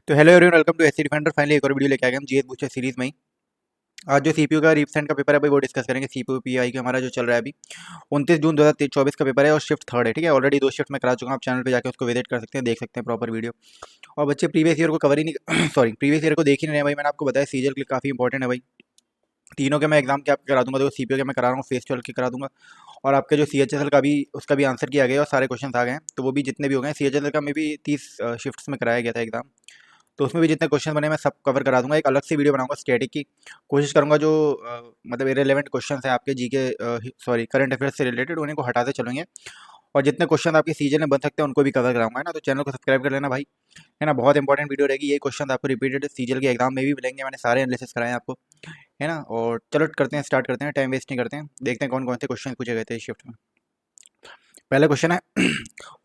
तो hello everyone, welcome to SC defender. Finally एक और वीडियो लेके आ गए हम जीएस बूस्टर सीरीज में ही। आज जो सीपीयू का रिसेंट का पेपर है भाई वो डिस्कस करेंगे। सीपीयू पीआई का हमारा जो चल रहा है अभी 29 जून 2024 का पेपर है और शिफ्ट थर्ड है। ठीक है, ऑलरेडी 2 शिफ्ट में करा चुका हूँ। आप चैनल पे जाके उसको विजिट कर सकते हैं, देख सकते हैं प्रॉपर वीडियो। और बच्चे प्रीवियस ईयर को कवर ही नहीं सॉरी प्रीवियस ईयर को देख ही नहीं रहे भाई। मैंने आपको बताया सीजल के लिए काफ़ी इंपॉर्टेंट है भाई। तीनों के मैं एग्जाम के आपके करा दूंगा। देखो सीपीयू के मैं करा रहा हूँ, फेस 12 के करा दूंगा। और आपके जो सीएचएसएल का भी उसका भी आंसर किया गया और सारे क्वेश्चन आ गए हैं। तो वो भी जितने भी हो गए, सीएचएसएल का में भी 30 शिफ्ट्स में कराया गया था एग्जाम। तो उसमें भी जितने क्वेश्चन बने मैं सब कवर करा दूंगा। एक अलग से वीडियो बनाऊंगा स्टैटिक की। कोशिश करूंगा जो मतलब इरेलेवेंट क्वेश्चन है आपके जीके सॉरी करंट अफेयर्स से रिलेटेड, उन्हीं को हटाते चलेंगे। और जितने क्वेश्चन आपके सीजन में बन सकते हैं उनको भी कवर कराऊंगा, है ना। तो चैनल को सब्सक्राइब कर लेना भाई, है ना। बहुत इंपॉर्टेंट वीडियो रहेगी। ये क्वेश्चन आपको रिपीटेड सीजल के एग्जाम में भी मिलेंगे। मैंने सारे एनालिसिस कराए हैं आपको, है ना। और चलो करते हैं, स्टार्ट करते हैं, टाइम वेस्ट नहीं करते हैं। देखते हैं कौन कौन से क्वेश्चन पूछे गए थे इस शिफ्ट में। पहला क्वेश्चन है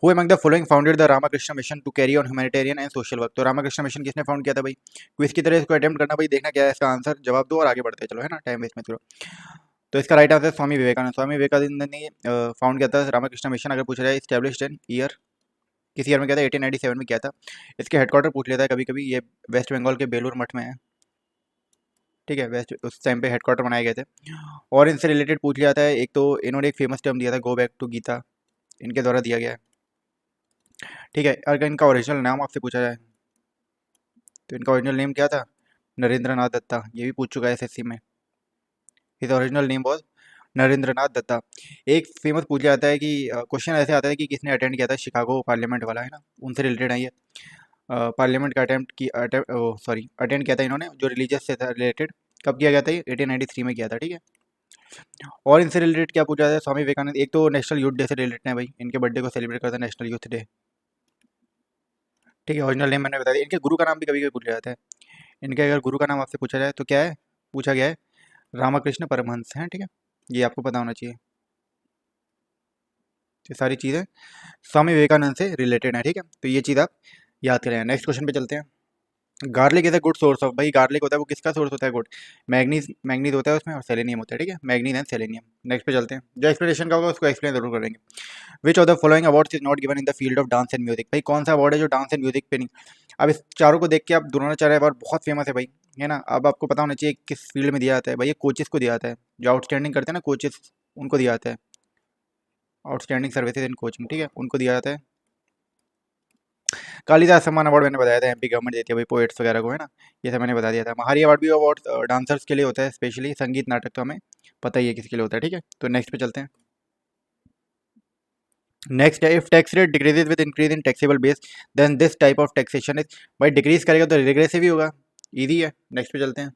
who among the following founded the Ramakrishna mission to carry on humanitarian and social work. तो रामाकृष्ण मिशन किसने फाउंड किया था भाई। क्विज की तरह इसको अटेम्प्ट करना भाई, देखना क्या है इसका आंसर, जवाब दो और आगे बढ़ते हैं, चलो, है ना, टाइम वेस्ट मत करो। तो इसका राइट आंसर है स्वामी विवेकानंद। स्वामी विवेकानंद ने फाउंड किया था रामाकृष्ण मिशन। अगर पूछा जाए स्टैब्लिश्ड इन ईयर, किस ईयर में किया था, 1897 में किया था। इसके हेडक्वार्टर पूछ लेता है कभी कभी, ये वेस्ट बंगाल के बेलूर मठ में है। ठीक है, वेस्ट उस टाइम पे हेडक्वार्टर बनाए गए थे। और इनसे रिलेटेड पूछ लिया था, एक तो इन्होंने एक फेमस टर्म दिया था, गो बैक टू गीता, इनके द्वारा दिया गया है। ठीक है, अगर इनका ओरिजिनल नाम आपसे पूछा जाए तो इनका ओरिजिनल नेम क्या था, नरेंद्र नाथ दत्ता। ये भी पूछ चुका है एसएससी में। His original name was Narendra Nath Datta. एक फेमस पूछ जाता है कि क्वेश्चन ऐसे आता है कि किसने अटेंड किया था शिकागो पार्लियामेंट वाला, है ना, उनसे रिलेटेड है ये। पार्लियामेंट का अटेंड किया था इन्होंने, जो रिलीजियस से था रिलेटेड। कब किया गया था ये, 1893 में किया था। ठीक है, और इनसे रिलेटेड क्या पूछा जाता है, स्वामी विवेकानंद। एक तो नेशनल यूथ डे से रिलेटेड है भाई, इनके बर्थडे को सेलिब्रेट करते हैं, नेशनल यूथ डे। ठीक है, ओरिजिनल नेम मैंने बता दिया। इनके गुरु का नाम भी कभी कभी पूछा जाता है। इनके अगर गुरु का नाम आपसे पूछा जाए तो क्या है, पूछा गया है रामकृष्ण परमहंस हैं। ठीक है, ये आपको पता होना चाहिए। ये सारी चीज़ें स्वामी विवेकानंद से रिलेटेड है। ठीक है, तो ये चीज़ आप याद करें। नेक्स्ट क्वेश्चन पे चलते हैं। Garlic is a good source of, भाई गार्लिक होता है वो किसका सोर्स होता है, गुड। मैग्नीज, मैग्नीज होता है उसमें, और सेलेनियम होता है। ठीक है, मैग्नीज एंड सेलेनियम। नेक्स्ट पे चलते हैं। जो एक्सप्लेनेशन का होगा उसको एक्सप्लेन जरूर करेंगे। विच of the following awards is not given in the field of dance and music. भाई कौन सा अवार्ड है जो डांस एंड म्यूजिक पे नहीं। अब इस चारों को देख के आप द्रोणाचार्य अवार्ड बहुत फेमस है भाई, है ना। अब आपको पता होना चाहिए किस फील्ड में दिया जाता है भाई। ये कोचेस को दिया जाता है, जो आउटस्टैंडिंग करते हैं ना कोचेस, उनको दिया जाता है। आउटस्टैंडिंग सर्विसेज इन कोचिंग, ठीक है, उनको दिया जाता है। कालिदास सम्मान अवार्ड मैंने बताया था, एमपी गवर्नमेंट देती है भाई पोएट्स वगैरह को, है ना। ये सब मैंने बता दिया था। महारी अवार्ड भी अवार्ड डांसर्स के लिए होता है, स्पेशली संगीत नाटक, तो हमें पता ही है किसके लिए होता है। ठीक है, तो नेक्स्ट पे चलते हैं। नेक्स्ट है, if tax rate decreases with increase in taxable base then this type of taxation is. भाई डिक्रीज करेगा तो रिग्रेसिव ही होगा, इजी है। नेक्स्ट पे चलते हैं।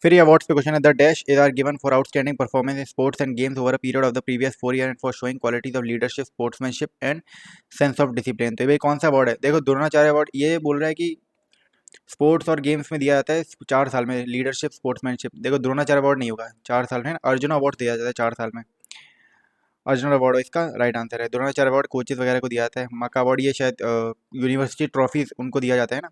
फिर ये अवार्ड्स पे क्वेश्चन है, the dash is are given for outstanding performance in sports and games over a period of the previous 4 year and for showing qualities of leadership, sportsmanship and sense of discipline. तो ये भाई कौन सा award है, देखो Dronacharya award ये बोल रहा है कि स्पोर्ट्स और गेम्स में दिया जाता है 4 साल में, लीडरशिप स्पोर्ट्समैनशिप। देखो द्रोणाचार्य अवार्ड नहीं होगा 4 साल में, अर्जुन अवार्ड दिया जाता है 4 साल में। अर्जुन अवार्ड इसका राइट आंसर है। द्रोणाचार्य अवार्ड कोचेज वगैरह को दिया जाता है। मका अवार्ड ये शायद यूनिवर्सिटी ट्रॉफीज उनको दिया जाता है ना।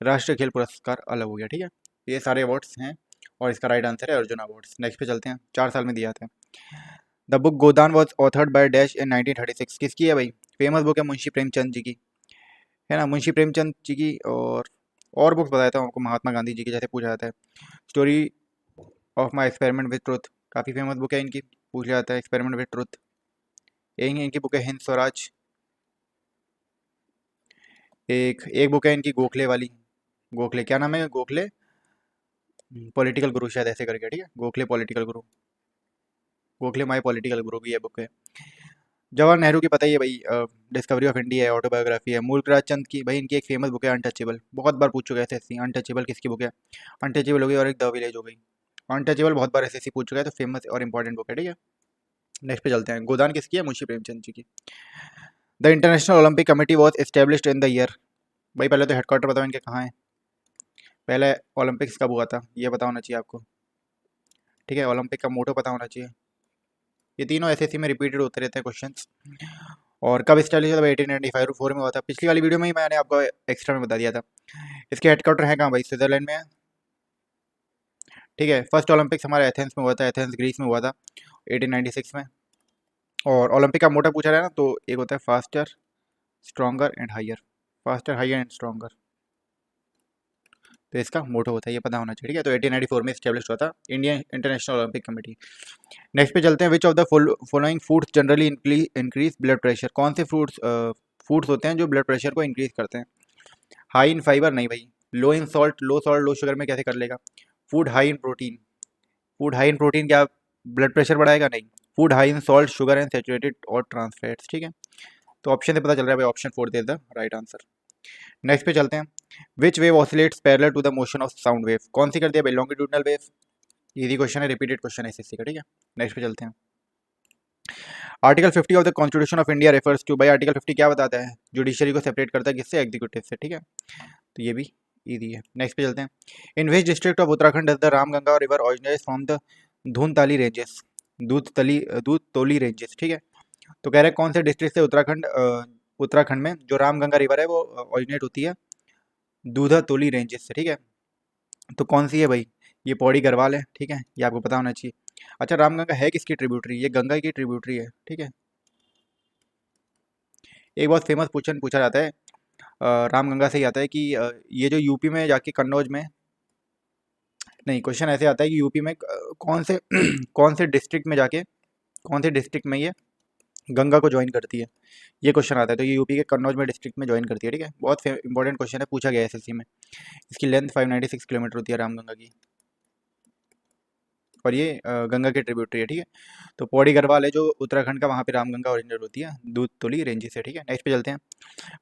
राष्ट्रीय खेल पुरस्कार अलग हो गया। ठीक है, ये सारे अवार्ड्स हैं और इसका राइट आंसर है अर्जुन अवार्ड्स। नेक्स्ट पे चलते हैं। 4 साल में दिया जाता है। The book Godan was authored by dash in 1936। किसकी है भाई, फेमस बुक है मुंशी प्रेमचंद जी की, है ना, मुंशी प्रेमचंद जी की। और बुक्स बताया था आपको, महात्मा गांधी जी की, जैसे पूछा जाता है story of my experiment with truth, काफ़ी फेमस बुक है इनकी, पूछ लिया जाता है एक्सपेरिमेंट विद ट्रुथ। यही इनकी बुक है हिंद स्वराज। एक एक बुक है इनकी गोखले वाली, गोखले क्या नाम है, गोखले पॉलिटिकल गुरु शायद ऐसे करके। ठीक है, Gokhale political Guru, Gokhale my political गुरु की ये बुक है। जवाहर नेहरू की पता ही है भाई, डिस्कवरी ऑफ इंडिया है, ऑटोबायोग्राफी है। मूलराज चंद की भाई इनकी एक फेमस बुक है अनटचेबल, बहुत बार पूछ चुका है एसएससी। अनटचेबल किसकी बुक है, अनटचेबल हो गई और एक द विलेज हो गई। अनटचेबल बहुत बार एसएससी पूछ चुका है, तो फेमस और इंपॉर्टेंट बुक है। ठीक है, नेक्स्ट पे चलते हैं। गोदान किसकी है, मुंशी प्रेमचंद जी की। The international Olympic committee was established in the year. भाई पहले तो हेडक्वार्टर बताओ इनके कहाँ है। पहले ओलंपिक्स कब हुआ था ये पता होना चाहिए आपको। ठीक है, ओलंपिक का मोटो पता होना चाहिए। ये तीनों एसएससी में रिपीटेड होते रहते हैं क्वेश्चंस। और कब स्टैब्लिश हुआ था, 1895 में हुआ था। पिछली वाली वीडियो में ही मैंने आपको एक्स्ट्रा में बता दिया था। इसके हेडक्वार्टर है कहाँ भाई, स्विट्जरलैंड में है। ठीक है, फर्स्ट ओलंपिक्स हमारे एथेंस में हुआ था, एथेंस ग्रीस में हुआ था 1896 में। और ओलंपिक का मोटा पूछा रहा है ना, तो एक होता है faster, stronger and higher. Faster, higher and stronger. तो इसका मोटो होता है, ये पता होना चाहिए, ठीक है। तो 1894 में स्टेब्लिश हुआ था Indian international Olympic committee. Next पे चलते हैं। Which of the following foods generally increase blood pressure? कौन से फूड्स होते हैं जो ब्लड प्रेशर को इंक्रीज करते हैं? हाई इन फाइबर नहीं भाई। लो इन सॉल्ट, लो शुगर में कैसे कर लेगा? Food high in protein, food high in protein क्या ब्लड प्रेशर बढ़ाएगा? नहीं। Food high in salt, sugar and saturated और ट्रांस फैट्स, ठीक है। तो ऑप्शन से पता चल रहा है भाई, option 4 is the right answer. Next पे चलते हैं। Which wave oscillates parallel to the motion of sound wave? कौन सी कर दिया भाई? Longitudinal wave. इजी क्वेश्चन है, रिपीटेड क्वेश्चन है एसएससी का, ठीक है। नेक्स्ट पे चलते हैं। Article 50 of the constitution of India refers to, भाई आर्टिकल 50 क्या बताता है? जुडिशरी को सेपरेट करता है किससे? एग्जीक्यूटिव से, ठीक है। तो ये भी इजी है। नेक्स्ट पे चलते हैं। In which district of Uttarakhand does the Ramganga river originate from the Dhuntali ranges? Dudhatoli ranges, ठीक है। तो कह रहे हैं कौन से डिस्ट्रिक्ट से उत्तराखंड में जो रामगंगा रिवर है वो ऑरिजिनेट होती है? दूधातोली रेंजेस से, ठीक है। तो कौन सी है भाई? ये पौड़ी गढ़वाल है, ठीक है, ये आपको पता होना चाहिए। अच्छा, रामगंगा है किसकी ट्रिब्यूटरी? ये गंगा की ट्रिब्यूटरी है, ठीक है। एक बहुत फेमस क्वेश्चन पूछा जाता है रामगंगा से ही आता है कि ये जो यूपी में जाके कन्नौज में, नहीं, क्वेश्चन ऐसे आता है कि यूपी में कौन से कौन से डिस्ट्रिक्ट में जाके, कौन से डिस्ट्रिक्ट में ये गंगा को ज्वाइन करती है? ये क्वेश्चन आता है। तो ये यूपी के कन्नौज में डिस्ट्रिक्ट में ज्वाइन करती है, ठीक है। बहुत इंपॉर्टेंट क्वेश्चन है, पूछा गया है एसएससी में। इसकी लेंथ 596 किलोमीटर होती है रामगंगा की, और ये गंगा की ट्रिब्यूटरी है, ठीक है। तो पौड़ी गढ़वाल है जो उत्तराखंड का, वहाँ पे रामगंगा ओरिजिनल होती है दूधतोली रेंजेस से, ठीक है। नेक्स्ट पे चलते हैं।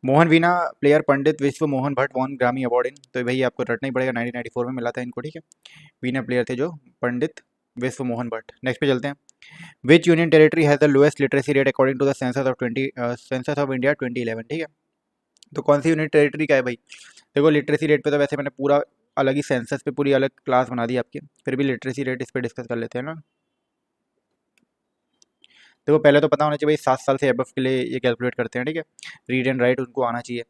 मोहन वीणा player Pandit Vishwa Mohan Bhatt won Grammy award in, तो भाई आपको रटना ही पड़ेगा, 1994 में मिला था इनको, ठीक है। वीणा प्लेयर थे जो पंडित विश्व मोहन भट्ट। नेक्स्ट पे चलते हैं। Which union territory has the lowest literacy rate according to the census of India 2011, ठीक है। तो कौन सी यूनियन टेरिटरी का है भाई? देखो लिटरेसी रेट पे तो वैसे मैंने पूरा अलग ही सेंसस पे पूरी अलग क्लास बना दी आपकी, फिर भी लिटरेसी रेट इस पे डिस्कस कर लेते हैं ना। देखो पहले तो पता होना चाहिए भाई 7 साल से अबव के लिए ये कैलकुलेट करते हैं, ठीक है। रीड एंड राइट उनको आना चाहिए।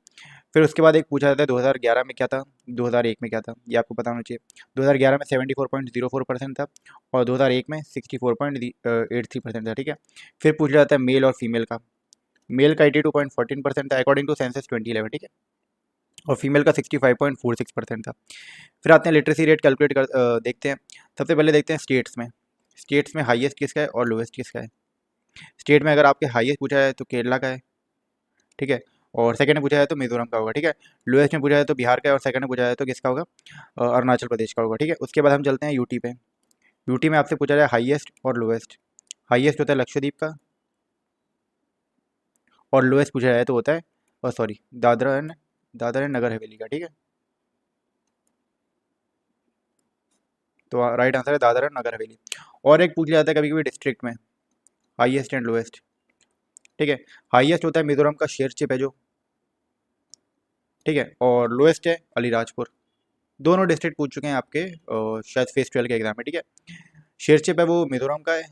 फिर उसके बाद एक पूछा जाता है 2011 में क्या था, 2001 में क्या था, ये आपको पता होना चाहिए। 2011 में 74.04% था, और 2001 में 64.83% था, ठीक है। फिर पूछा जाता है मेल और फीमेल का। मेल का 82.14% था अकॉर्डिंग टू सेंसस 2011, ठीक है, और फीमेल का 65.46% था। फिर आते हैं लिटरेसी रेट कैलकुलेट देखते हैं। सबसे पहले देखते हैं स्टेट्स में। स्टेट्स में हाईएस्ट किसका है और लोएस्ट किसका है? स्टेट में अगर आपके हाईएस्ट पूछा है तो केरला का है, ठीक है, और सेकंड में पूछा है तो मिजोरम का होगा, ठीक है। लोएस्ट में पूछा है तो बिहार का है, और सेकंड में पूछा है तो किसका होगा? अरुणाचल प्रदेश का होगा, ठीक है। उसके बाद हम चलते हैं यूटी पे। यूटी में आपसे पूछा जाए हाईएस्ट और लोएस्ट। हाईएस्ट होता है लक्षद्वीप का, और लोएस्ट पूछा जाए तो होता है सॉरी दादरा एंड नगर हवेली का, ठीक है। तो राइट आंसर है दादरा एंड नगर हवेली। और एक पूछ लिया जाता है कभी कभी डिस्ट्रिक्ट में, हाईएस्ट एंड लोएस्ट, ठीक है। हाईएस्ट होता है मिजोरम का शेरचिप है जो, ठीक है, और लोएस्ट है अलीराजपुर। दोनों डिस्ट्रिक्ट पूछ चुके हैं आपके शायद फेस 12 के एग्जाम में, ठीक है। शेरचिप है वो मिजोरम का है,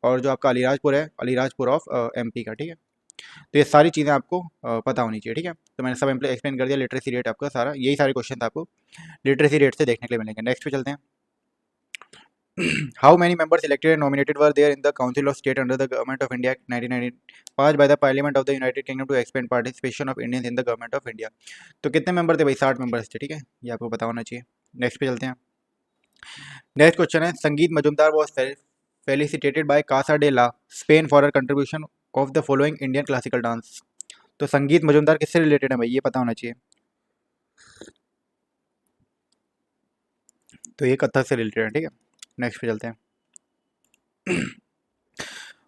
और जो आपका अलीराजपुर है, अलीराजपुर ऑफ एमपी का, ठीक है। तो ये सारी चीज़ें आपको पता होनी चाहिए, ठीक है। तो मैंने सब एक्सप्लेन कर दिया। लिटरेसी रेट आपका सारा, यही सारे क्वेश्चन आपको लिटरेसी रेट से देखने के लिए मिलेंगे। नेक्स्ट पे चलते हैं। How many members elected and nominated were there in the Council of State under the Government of India Act 1990 passed by the Parliament of the United Kingdom to expand participation of Indians in the Government of India? तो कितने member थे भाई? 60 members थे, ठीक है, ये आपको पता होना चाहिए। नेक्स्ट पे चलते हैं। नेक्स्ट क्वेश्चन है, Sangeet Majumdar was felicitated by Casa de la Spain for her contribution of the following Indian classical dance. तो संगीत मजुमदार किससे रिलेटेड है भाई? ये पता होना चाहिए। तो ये कथक से रिलेटेड है, ठीक है। नेक्स्ट पे चलते हैं।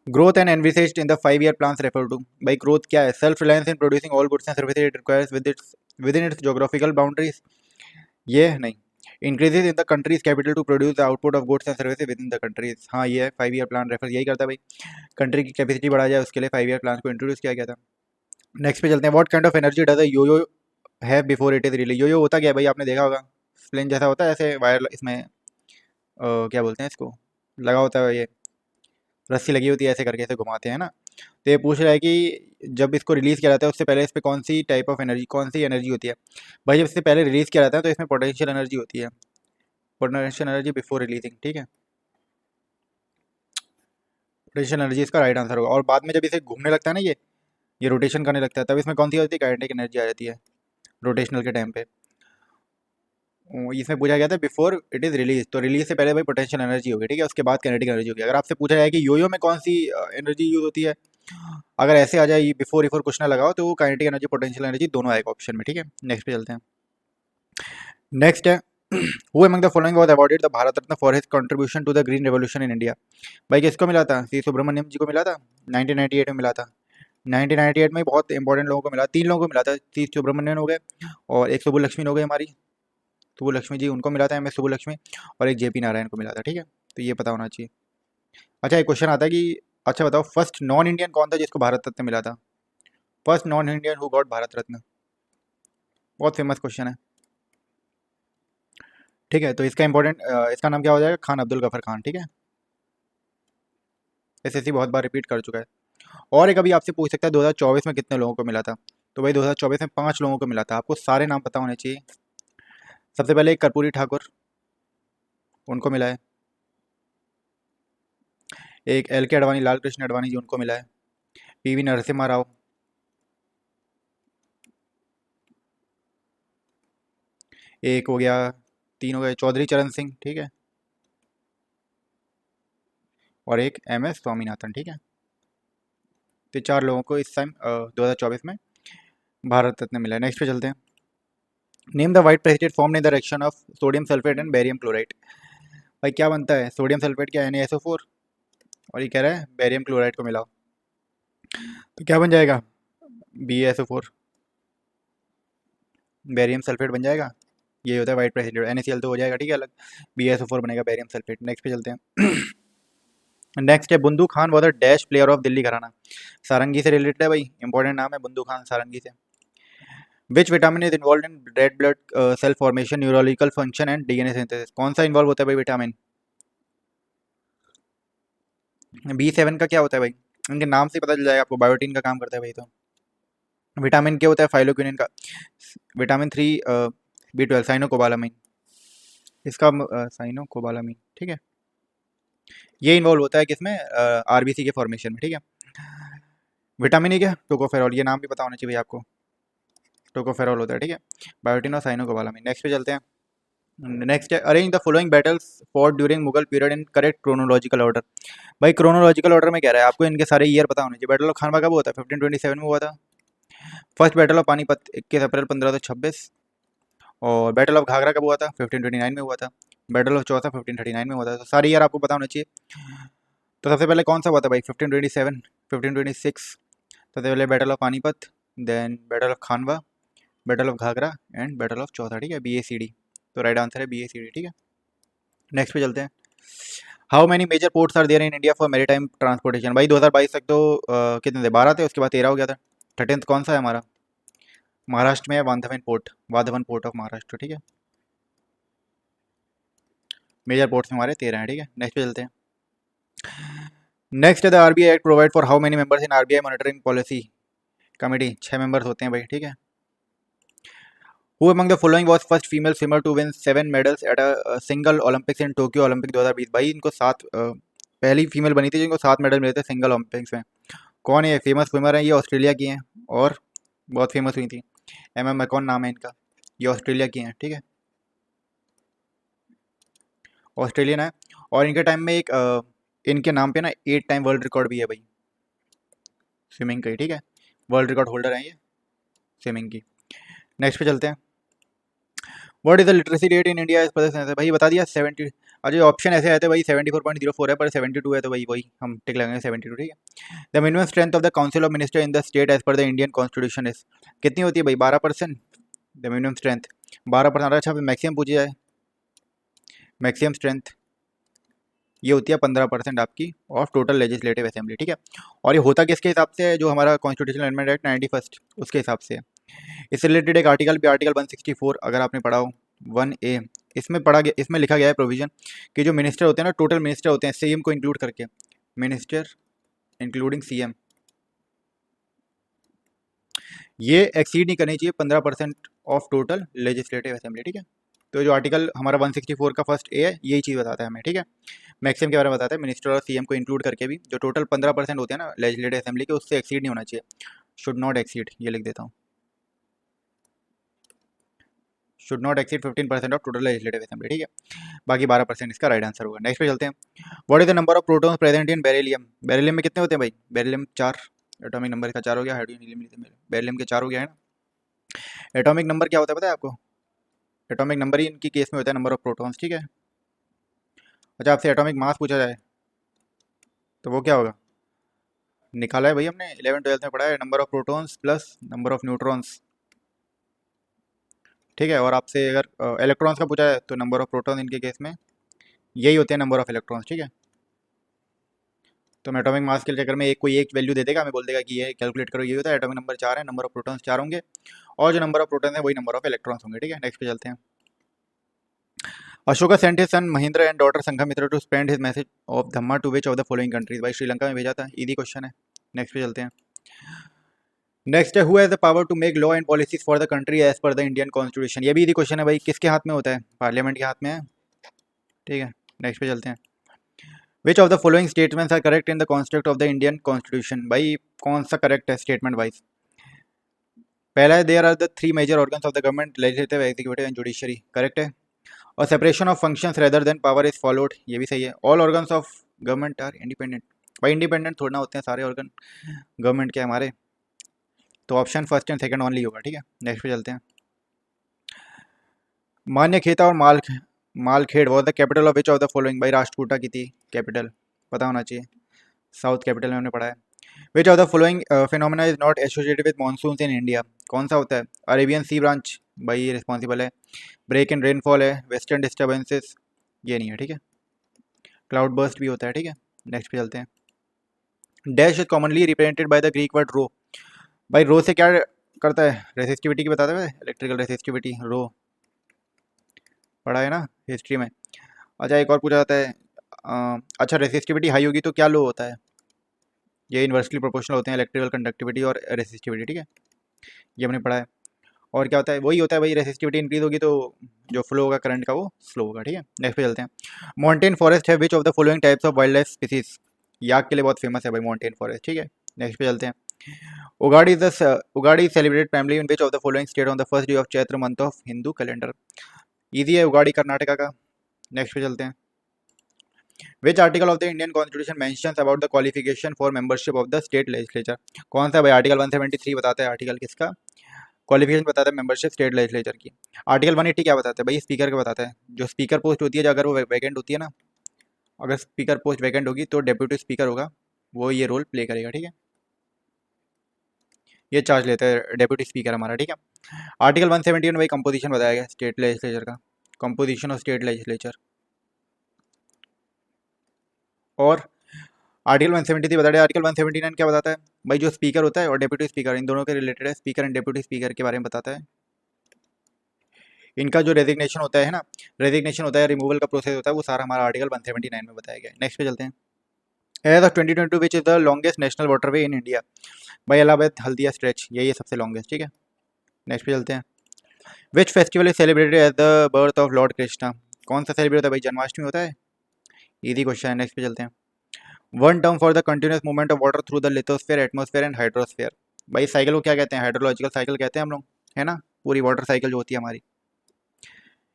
Growth and envisaged in the 5 year plans refer to, भाई ग्रोथ क्या है? Self reliance in producing all goods and services it requires within its geographical boundaries, ये नहीं। Increases in the country's capital to produce the output of goods and services within the country's, हाँ ये है 5 year plan refer यही करता है भाई। Country की कैपेसिटी बढ़ाया जाए उसके लिए 5 ईयर प्लान को इंट्रोड्यूस किया गया था। नेक्स्ट पे चलते हैं। What kind of energy does a yoyo have before it is release? Yoyo होता क्या है भाई? आपने देखा होगा, स्प्लिन जैसा होता है, ऐसे वायर इसमें क्या बोलते हैं इसको, लगा होता है, ये रस्सी लगी होती है, ऐसे करके ऐसे घुमाते हैं ना। तो ये पूछ रहा है कि जब इसको रिलीज़ किया जाता है उससे पहले इस पर कौन सी टाइप ऑफ एनर्जी, कौन सी एनर्जी होती है? भाई जब इससे पहले रिलीज़ किया जाता है तो इसमें पोटेंशियल एनर्जी होती है, पोटेंशियल एनर्जी बिफोर रिलीजिंग, ठीक है। पोटेंशियल एनर्जी इसका राइट आंसर होगा। और बाद में जब इसे घूमने लगता है ना, ये रोटेशन करने लगता है, तब इसमें कौन सी होती है? काइनेटिक एनर्जी आ जाती है। रोटेशनल के टाइम पे। इसमें पूछा गया था बिफोर इट इज़ रिलीज, तो रिलीज से पहले भाई पोटेंशियल एनर्जी होगी, ठीक है, उसके बाद काइनेटिक एनर्जी होगी। अगर आपसे पूछा जाए कि योयो में कौन सी एनर्जी यूज होती है, अगर ऐसे आ जाए बिफोर इफोर कुछ ना लगाओ तो वो काइनेटिक एनर्जी पोटेंशियल एनर्जी दोनों आएगा ऑप्शन में, ठीक है। नेक्स्ट पे चलते हैं। नेक्स्ट है who among the following was awarded the Bharat Ratna for his contribution to the green revolution in India. भाई किसको मिला था? सी सुब्रमण्यम जी को मिला था, 1998 में मिला था। 1998 में बहुत इंपॉर्टेंट लोगों को मिला, 3 लोगों को मिला था। सी सुब्रमण्यन हो गए, और एक सुब्बुलक्ष्मी हो गई हमारी, सुब्बुलक्ष्मी जी, उनको मिला था, एम एस सुब्बुलक्ष्मी, और एक जेपी नारायण को मिला था, ठीक है। तो ये पता होना चाहिए। अच्छा, एक क्वेश्चन आता है कि अच्छा बताओ फर्स्ट नॉन इंडियन कौन था जिसको भारत रत्न मिला था? First non Indian who got Bharat Ratna, बहुत फेमस क्वेश्चन है, ठीक है। तो इसका इंपॉर्टेंट इसका नाम क्या हो जाएगा? खान अब्दुल गफर खान, ठीक है। एसएससी बहुत बार रिपीट कर चुका है। और एक अभी आपसे पूछ सकता है 2024 में कितने लोगों को मिला था? तो भाई 2024 में 5 लोगों को मिला था। आपको सारे नाम पता होने चाहिए। सबसे पहले एक कर्पूरी ठाकुर, उनको मिला है। एक एल के अडवाणी, लाल कृष्ण अडवाणी जी, उनको मिला है। पीवी नरसिम्हा राव, एक हो गया, 3 हो गए, चौधरी चरण सिंह, ठीक है, और एक एम एस स्वामीनाथन, ठीक है। तो 4 लोगों को इस टाइम 2024 में भारत रत्न मिला है। नेक्स्ट पे चलते हैं। Name the white president form in the reaction of sodium sulphate and barium chloride. भाई क्या बनता है? सोडियम सल्फेट क्या, NaSO4, और ये कह रहा है बेरियम क्लोराइड को मिलाओ, तो क्या बन जाएगा? BaSO4, बेरियम सल्फेट बन जाएगा। ये होता है वाइट प्रेसिडेंट। NaCl तो हो जाएगा, ठीक है, अलग। BaSO4 बनेगा बेरियम सल्फेट। नेक्स्ट पे चलते हैं। नेक्स्ट है Bundu Khan was a dash player of Delhi घराना। सारंगी से रिलेटेड है भाई, इंपॉर्टेंट नाम है बुंदू खान, सारंगी से। Which vitamin is involve in red blood cell formation, neurological function and DNA synthesis? कौन सा इन्वॉल्व होता है भाई विटामिन? B7 का क्या होता है भाई? इनके नाम से पता चल जाएगा आपको, बायोटीन का काम करता है भाई। तो विटामिन क्या होता है? फाइलोक्विनिन का। विटामिन 3 B12 साइनोकोबालामिन, इसका साइनोकोबालामिन, ठीक है। ये इन्वॉल्व होता है किसमें? RBC के फॉर्मेशन में, ठीक है। विटामिन क्या? टोकोफेरॉल, ये नाम भी पता होना चाहिए भैया आपको, टोकोफेरॉल होता है, ठीक है। बायोटिन और साइनोकोबालामिन। नेक्स्ट पे चलते हैं। नेक्स्ट है arrange the following battles for during Mughal period in correct chronological order. भाई क्रोनोलॉजिकल ऑर्डर में कह रहा है आपको इनके सारे ईयर पता होने चाहिए। बैटल ऑफ खानवा कब हुआ था? 1527 में हुआ था। फर्स्ट बैटल ऑफ पानीपत 21 अप्रैल 1526। और बैटल ऑफ घाघरा कब हुआ था? 1529 में हुआ था। बैटल ऑफ चौसा 1539 में हुआ था। तो सारे ईयर आपको पता होना चाहिए। तो सबसे पहले कौन सा हुआ था भाई? 1527, 1526, सबसे पहले battle of Panipat, then battle of Khanwa, battle of Ghaghra and battle of चौथा, ठीक है। BACD, तो राइट आंसर है BACD, ठीक है। नेक्स्ट पे चलते हैं। How many major ports are there in India for maritime transportation? भाई 2022 तक तो कितने थे? 12 थे, उसके बाद 13 हो गया था। 13th कौन सा है हमारा? महाराष्ट्र में है Vadhavan port, Vadhavan port of Maharashtra, ठीक है। मेजर पोर्ट्स में हमारे 13 हैं, ठीक है। नेक्स्ट पे चलते हैं। नेक्स्ट है the RBI act provide for how many members in RBI monitoring policy committee? 6 members होते हैं भाई, ठीक है। Who among the following was first female swimmer to win 7 medals at a single Olympics in Tokyo Olympic 2020? भाई इनको 7 पहली female बनी थी जिनको 7 मेडल मिले थे सिंगल ओलंपिक्स में। कौन है? फेमस स्विमर है, ये ऑस्ट्रेलिया की हैं और बहुत फेमस हुई थी। एमा मैकॉन नाम है इनका, ये ऑस्ट्रेलिया की हैं, ठीक है, ऑस्ट्रेलियन है। और इनके टाइम में एक इनके नाम पे ना 8 टाइम वर्ल्ड रिकॉर्ड भी है भाई स्विमिंग का ही, ठीक है। वर्ल्ड रिकॉर्ड होल्डर है ये स्विमिंग की। नेक्स्ट पे चलते हैं। What is the literacy rate in India इस पर सेंसस? भाई बता दिया 70। अजय ऑप्शन ऐसे आए थे भाई 74.04 है, पर 72 है, तो भाई वही हम टिक लगाएंगे 72, ठीक है। The minimum strength of the council of minister in the state as per the Indian constitution is? कितनी होती है भाई? 12%। The minimum strength 12%। अच्छा, मैक्सिमम पूछी जाए, मैक्सिमम स्ट्रेंथ ये होती है 15% आपकी ऑफ टोटल लेजिस्लेटिव असेंबली, ठीक है। और ये होता किसके हिसाब से है? जो हमारा कॉन्स्टिट्यूशनल अमेंडमेंट एक्ट 91 उसके हिसाब से है। इससे रिलेटेड एक आर्टिकल भी, आर्टिकल 164 अगर आपने पढ़ा हो 1A, इसमें पढ़ा गया, इसमें लिखा गया है प्रोविजन कि जो मिनिस्टर होते हैं ना, टोटल मिनिस्टर होते हैं CM को इंक्लूड करके, मिनिस्टर इंक्लूडिंग CM, ये एक्सीड नहीं करनी चाहिए 15% ऑफ टोटल लेजिस्लेटिव असेंबली, ठीक है। तो जो आर्टिकल हमारा 164 का फर्स्ट A है यही चीज़ बताता है हमें, ठीक है। मैक्सिमम के बारे में बताता है, मिनिस्टर और CM को इंक्लूड करके भी जो टोटल 15% होते हैं ना लेजिस्लेटिव असेंबली के, उससे एक्सीड नहीं होना चाहिए, शुड नॉट एक्सीड, ये लिख देता हूँ। Should not exceed 15% of total legislative assembly, ठीक है। बाकी 12% इसका राइट आंसर होगा। नेक्स्ट पे चलते हैं। What is the number of protons present in beryllium? Beryllium में कितने होते हैं भाई? बेरिलियम 4, एटॉमिक नंबर इसका 4 हो गया। हाइड्रोजन बेरिलियम के 4 हो गया है ना। एटॉमिक नंबर क्या होता है पता है आपको? एटॉमिक नंबर ही इनकी केस में होता है नंबर ऑफ प्रोटॉन्स, ठीक है। अच्छा, आपसे एटॉमिक मास पूछा जाए तो वो क्या होगा? निकाला है भाई हमने, 11th-12th में पढ़ा है, number of protons plus number of neutrons, ठीक है। और आपसे अगर इलेक्ट्रॉन्स का पूछा है तो नंबर ऑफ प्रोटॉन इनके केस में यही होते हैं नंबर ऑफ इलेक्ट्रॉन्स, ठीक है। तो मैं एटॉमिक मास के चक्कर में एक कोई एक वैल्यू दे देगा, हमें बोल देगा कि ये कैलकुलेट करो, ये होता है। एटॉमिक नंबर 4 है, नंबर ऑफ प्रोटॉन्स 4 होंगे, और जो नंबर ऑफ प्रोटॉन है वही नंबर ऑफ इलेक्ट्रॉन्स होंगे, ठीक है। नेक्स्ट पे चलते हैं। Ashoka sent his son Mahendra and daughter Sanghamitra to spend his message of Dhamma to which of the following countries? भाई श्रीलंका में भेजा था, इजी क्वेश्चन है। नेक्स्ट पे चलते हैं। नेक्स्ट है, who has the power to make law and policies for the country as per the Indian constitution? ये भी इजी क्वेश्चन है भाई, किसके हाथ में होता है? पार्लियामेंट के हाथ में है, ठीक है। नेक्स्ट पे चलते हैं। Which of the following statements are correct in the construct of the Indian constitution? भाई कौन सा करेक्ट है स्टेटमेंट वाइज? पहला है, there are the 3 major organs of the government, legislative, executive and judiciary, correct है। और separation of functions rather than power is followed, ये भी सही है। All organs of government are independent, भाई इंडिपेंडेंट थोड़ा ना होते हैं सारे ऑर्गन गवर्नमेंट के हमारे, तो option first and second only होगा, ठीक है। नेक्स्ट पे चलते हैं। मान्यखेता और Malkhed was the capital of which of the following? भाई राष्ट्रकूटा की थी कैपिटल, पता होना चाहिए, साउथ कैपिटल में हमने पढ़ा है। Which of the following phenomena is not associated with monsoon in India? कौन सा होता है? अरेबियन सी ब्रांच, भाई ये रिस्पॉन्सिबल है। ब्रेक इन रेनफॉल है, वेस्टर्न डिस्टर्बेंसेस ये नहीं है, ठीक है। क्लाउड बर्स्ट भी होता है, ठीक है। नेक्स्ट पे चलते हैं। Dash is commonly represented by the Greek word rho? भाई रो से क्या करता है? रेसिस्टिविटी की बताते हुए, इलेक्ट्रिकल रेसिस्टिविटी, रो पढ़ा है ना हिस्ट्री में। अच्छा, एक और पूछा जाता है, अच्छा रेसिस्टिविटी हाई होगी तो क्या लो होता है? ये इन्वर्सली प्रोपोर्शनल होते हैं, इलेक्ट्रिकल कंडक्टिविटी और रेसिस्टिविटी, ठीक है, ये हमने पढ़ा है। और क्या होता है? वही होता है भाई, रेसिस्टिविटी इंक्रीज होगी तो जो फ्लो होगा करंट का वो स्लो होगा, ठीक है। नेक्स्ट पे चलते हैं। माउंटेन फॉरेस्ट है which of the following types of wildlife species? Yak के लिए बहुत फेमस है भाई माउंटेन फॉरेस्ट, ठीक है। नेक्स्ट पे चलते हैं। Ugadi celebrated primary in which of the following state on the first day of Chaitra month of Hindu calendar? Easy है, उगाड़ी कर्नाटका का। नेक्स्ट पे चलते हैं। Which article of the Indian constitution mentions about the qualification for membership of the state legislature? कौन सा भाई? Article 173 बताता है, आर्टिकल किसका? क्वालिफिकेशन बताता है मेंबरशिप स्टेट लेजिस्लेचर की। आर्टिकल 180 क्या बताता है भाई? स्पीकर का बताता है, जो स्पीकर पोस्ट होती है, जो अगर वो वैकेंट होती है ना, अगर स्पीकर पोस्ट वैकेंट होगी तो डेप्यूटी स्पीकर होगा, वो ये रोल प्ले करेगा, ठीक है। ये चार्ज लेता है डेप्यूटी स्पीकर हमारा, ठीक है। आर्टिकल 171 में भाई कंपोजिशन बताया गया स्टेट लेजिस्लेचर का, कंपोजिशन ऑफ स्टेट लेजिस्लेचर। और आर्टिकल 173 बता रहे, आर्टिकल 179 क्या बताता है भाई? जो स्पीकर होता है और डेप्यूटी स्पीकर इन दोनों के रिलेटेड है, स्पीकर एंड डेप्यूटी स्पीकर के बारे में बताता है। इनका जो रेजिग्नेशन होता है ना, रेजिग्नेशन होता है, रिमूवल का प्रोसेस होता है, वो सारा हमारा आर्टिकल 179 में बताया गया है। नेक्स्ट पे चलते हैं। As of 2022 which is the longest national waterway in India? भाई इलाहाबाद हल्दिया स्ट्रेच, यही है सबसे लॉन्गेस्ट, ठीक है। नेक्स्ट पे चलते हैं। Which festival is celebrated as the birth of lord Krishna? कौन सा सेलिब्रेट होता है भाई? जन्माष्टमी होता है, इजी क्वेश्चन है। नेक्स्ट पे चलते हैं। One term for the continuous movement of water through the lithosphere, atmosphere and hydrosphere? भाई साइकिल को क्या कहते हैं? हाइड्रोलॉजिकल साइकिल कहते हैं हम लोग, है ना, पूरी वाटर साइकिल जो होती है हमारी।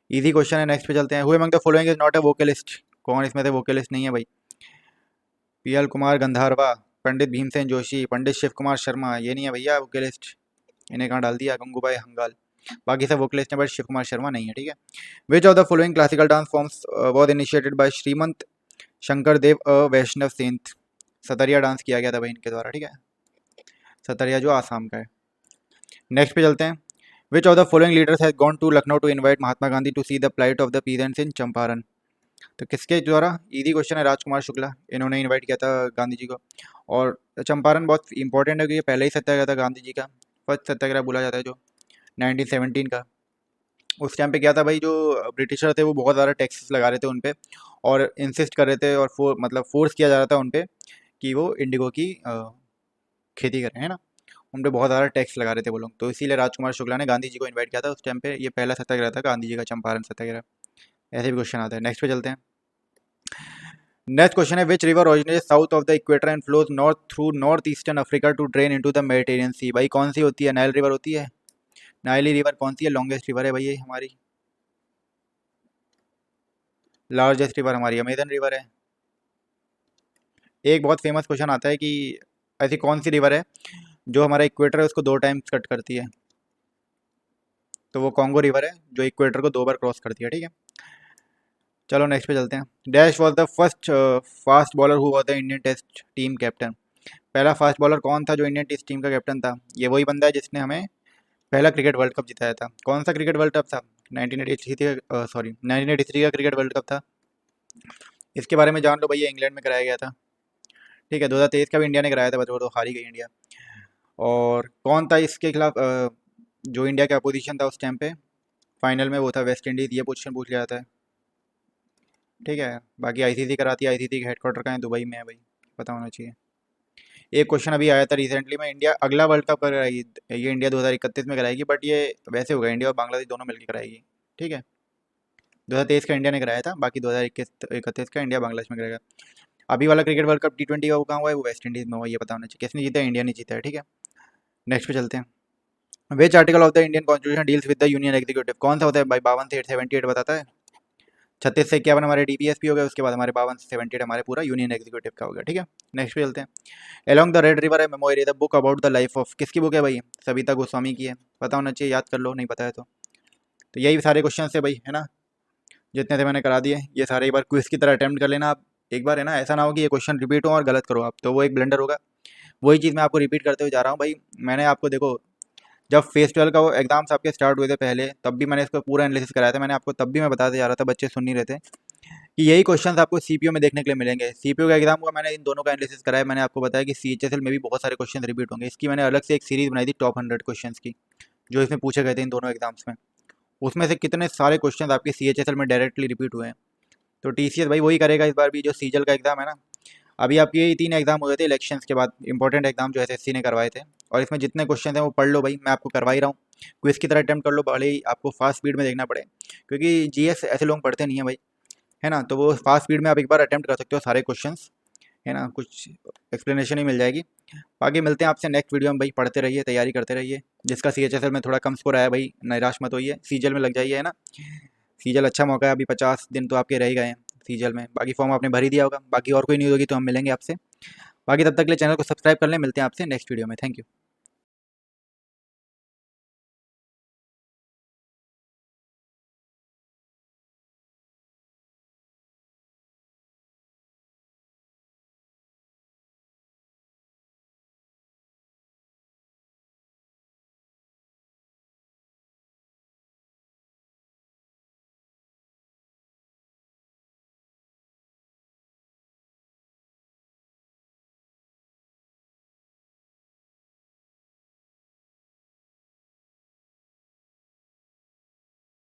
इजी क्वेश्चन है। नेक्स्ट पे चलते हैं। Who among the following is not a vocalist? कौन इसमें से वोकलिस्ट नहीं है भाई? पीएल कुमार गंधारवा, पंडित भीमसेन जोशी, पंडित शिव कुमार शर्मा, ये नहीं है भैया वोकलिस्ट, इन्हें कहाँ डाल दिया? गंगूबाई हंगाल, बाकी सब वोकलिस्ट हैं बट शिव कुमार शर्मा नहीं है, ठीक है। Which of the following classical dance forms was initiated by Srimanta Shankar Dev a Vaishnava saint? Sattriya dance किया गया था भाई इनके द्वारा, ठीक है, सतरिया जो आसाम का है। नेक्स्ट पे चलते हैं। Which of the following leaders has gone to Lucknow to invite Mahatma Gandhi to see the plight of the peasants in Champaran? तो किसके द्वारा? इजी क्वेश्चन है, राजकुमार शुक्ला, इन्होंने इनवाइट किया था गांधी जी को। और चंपारण बहुत इंपॉर्टेंट है क्योंकि पहले ही सत्याग्रह था गांधी जी का, फर्स्ट सत्याग्रह बोला जाता है जो 1917 का। उस टाइम पे क्या था भाई, जो ब्रिटिशर थे वो बहुत ज़्यादा टैक्सेस लगा रहे थे उन पे, और इंसिस्ट कर रहे थे, और मतलब फोर्स किया जा रहा था उन पे कि वो इंडिगो की खेती करें, है ना, उन पे बहुत ज़्यादा टैक्स लगा रहे थे वो लोग। तो इसीलिए राजकुमार शुक्ला ने गांधी जी को इन्वाइट किया था उस टाइम पे। ये पहला सत्याग्रह था गांधी जी का, चंपारण सत्याग्रह। ऐसे भी क्वेश्चन आता है। नेक्स्ट पे चलते हैं। नेक्स्ट क्वेश्चन है, which river originates south of the equator and flows north through north eastern Africa to drain into the Mediterranean sea? भाई कौन सी होती है? नाइल रिवर होती है। नाइली रिवर कौन सी है? लॉन्गेस्ट रिवर है भाई ये हमारी, लार्जेस्ट रिवर हमारी अमेजन रिवर है। एक बहुत फेमस क्वेश्चन आता है कि ऐसी कौन सी रिवर है जो हमारा इक्वेटर है उसको 2 टाइम्स कट करती है। तो वो कॉन्गो रिवर है जो इक्वेटर को 2 बार क्रॉस करती है, ठीक है। चलो नेक्स्ट पे चलते हैं। Dash was the first fast bowler who was the Indian test team captain. पहला फास्ट बॉलर कौन था जो इंडियन टेस्ट टीम का कैप्टन था? ये वही बंदा है जिसने हमें पहला क्रिकेट वर्ल्ड कप जिताया था। कौन सा क्रिकेट वर्ल्ड कप था? 1983 सॉरी 1983 का क्रिकेट वर्ल्ड कप था। इसके बारे में जान लो भैया, इंग्लैंड में कराया गया था, ठीक है। 2023 का भी इंडिया ने कराया था, बट वो तो हार ही गई इंडिया। और कौन था इसके खिलाफ जो इंडिया का अपोजिशन था उस टाइम पे फाइनल में? वो था वेस्ट इंडीज़। ये क्वेश्चन पूछ लिया जाता है, ठीक है। बाकी आईसीसी कराती है, आईसीसी का हेडक्वार्टर कहाँ है? दुबई में है भाई, पता होना चाहिए। एक क्वेश्चन अभी आया था रिसेंटली में, इंडिया अगला वर्ल्ड कप कराएगी, ये इंडिया 2031 में कराएगी, बट ये वैसे होगा इंडिया और बांग्लादेश दोनों मिलकर कराएगी, ठीक है। 2023 का इंडिया ने कराया था, बाकी 2031 का इंडिया बांग्लादेश में करेगा। अभी वाला क्रिकेट वर्ल्ड कप T20 का वो कहाँ हुआ है? वो वेस्ट इंडीज़ में हुआ है। ये पता होना चाहिए किसने जीता है, इंडिया ने जीता है, ठीक है। नेक्स्ट पे चलते हैं। Which article of the Indian constitution deals with the union executive. कौन सा होता है भाई? 52 से 78 बताता है। 36 से 51 हमारे डीपीएसपी हो गया, उसके बाद हमारे 52 से 78 हमारे पूरा यूनियन एग्जीक्यूटिव का हो गया, ठीक है। नेक्स्ट पे चलते हैं। एलोंग द रेड रिवर है memory the book about the life of. किसकी बुक है भाई? सविता गोस्वामी की है, पता होना चाहिए, याद कर लो नहीं पता है तो यही सारे क्वेश्चन है भाई, है ना, जितने थे मैंने करा दिए। ये सारे एक बार क्विज की तरह अटेम्प्ट कर लेना आप एक बार, है ना। ऐसा ना हो कि ये क्वेश्चन रिपीट हो और गलत करो आप, तो वो एक ब्लेंडर होगा। वही चीज़ मैं आपको रिपीट करते हुए जा रहा हूँ भाई। मैंने आपको देखो, जब फेस 12 का वो एग्जाम्स आपके स्टार्ट हुए थे पहले, तब भी मैंने इसको पूरा एनालिसिस कराया था। मैंने आपको तब भी मैं बताते जा रहा था, बच्चे सुन नहीं रहे थे, कि यही क्वेश्चंस आपको सीपीओ में देखने के लिए मिलेंगे। सीपीओ का एग्जाम हुआ, मैंने इन दोनों का एनालिसिस कराया। मैंने आपको बताया कि सीएचएसएल में भी बहुत सारे क्वेश्चन रिपीट होंगे। इसकी मैंने अलग से एक सीरीज बनाई थी टॉप 100 क्वेश्चंस की, जो इसमें पूछे गए थे इन दोनों एग्जाम्स में। उसमें से कितने सारे क्वेश्चन आपके सीएचएसएल में डायरेक्टली रिपीट हुए हैं। तो टीसीएस भाई वही करेगा इस बार भी, जो सीजल का एग्जाम है ना। अभी आपके ये 3 एग्जाम हुए थे इलेक्शंस के बाद, इंपॉर्टेंट एग्जाम जो एसएससी ने करवाए थे, और इसमें जितने क्वेश्चन हैं वो पढ़ लो भाई। मैं आपको करवा ही रहा हूँ, क्विज की तरह अटेम्प्ट कर लो, भले ही आपको फास्ट स्पीड में देखना पड़े, क्योंकि जीएस ऐसे लोग पढ़ते नहीं है भाई, है ना। तो वो फास्ट स्पीड में आप एक बार अटेम्प्ट कर सकते हो सारे क्वेश्चंस, है ना, कुछ एक्सप्लेनेशन ही मिल जाएगी। बाकी मिलते हैं आपसे नेक्स्ट वीडियो में भाई। पढ़ते रहिए, तैयारी करते रहिए। जिसका सीएचएसएल में थोड़ा कम स्कोर आया भाई, निराश मत होइए, सीजल में लग जाइए, है ना। सीजल अच्छा मौका है, अभी 50 दिन तो आपके रह ही गए हैं सीजल में। बाकी फॉर्म आपने भर ही दिया होगा। बाकी और कोई न्यूज़ होगी तो हम मिलेंगे आपसे। बाकी तब तक के लिए चैनल को सब्सक्राइब कर लें। मिलते हैं आपसे नेक्स्ट वीडियो में। Thank you.